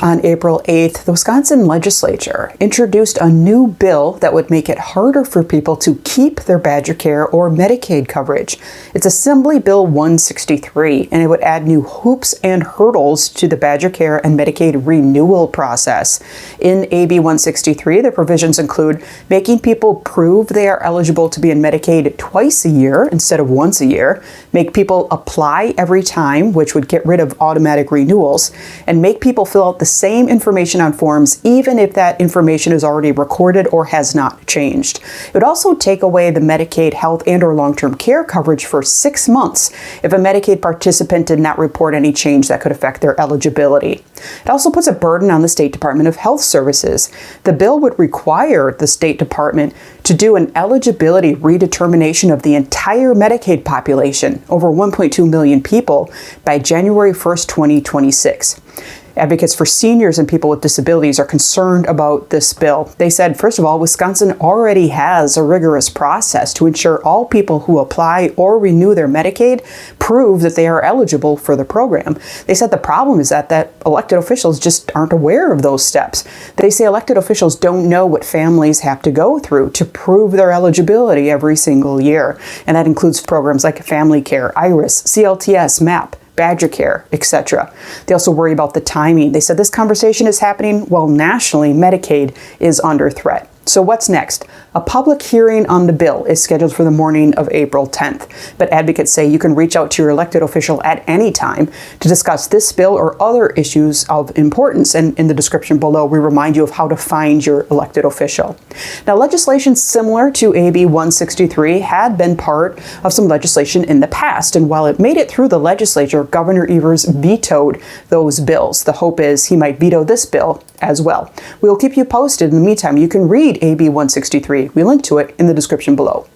On April 8th, the Wisconsin Legislature introduced a new bill that would make it harder for people to keep their BadgerCare or Medicaid coverage. It's Assembly Bill 163, and it would add new hoops and hurdles to the BadgerCare and Medicaid renewal process. In AB 163, the provisions include making people prove they are eligible to be in Medicaid twice a year instead of once a year, make people apply every time, which would get rid of automatic renewals, and make people fill out the same information on forms even if that information is already recorded or has not changed. It would also take away the Medicaid health and or long-term care coverage for 6 months if a Medicaid participant did not report any change that could affect their eligibility. It also puts a burden on the State Department of Health Services. The bill would require the State Department to do an eligibility redetermination of the entire Medicaid population, over 1.2 million people, by January 1st, 2026. Advocates for seniors and people with disabilities are concerned about this bill. They said, first of all, Wisconsin already has a rigorous process to ensure all people who apply or renew their Medicaid prove that they are eligible for the program. They said the problem is that elected officials just aren't aware of those steps. They say elected officials don't know what families have to go through to prove their eligibility every single year. And that includes programs like Family Care, IRIS, CLTS, MAP, BadgerCare, etc. They also worry about the timing. They said this conversation is happening while nationally Medicaid is under threat. So what's next? A public hearing on the bill is scheduled for the morning of April 10th, but advocates say you can reach out to your elected official at any time to discuss this bill or other issues of importance. And in the description below, we remind you of how to find your elected official. Now, legislation similar to AB 163 had been part of some legislation in the past, and while it made it through the legislature, Governor Evers vetoed those bills. The hope is he might veto this bill as well. We'll keep you posted. In the meantime, you can read AB 163. We link to it in the description below.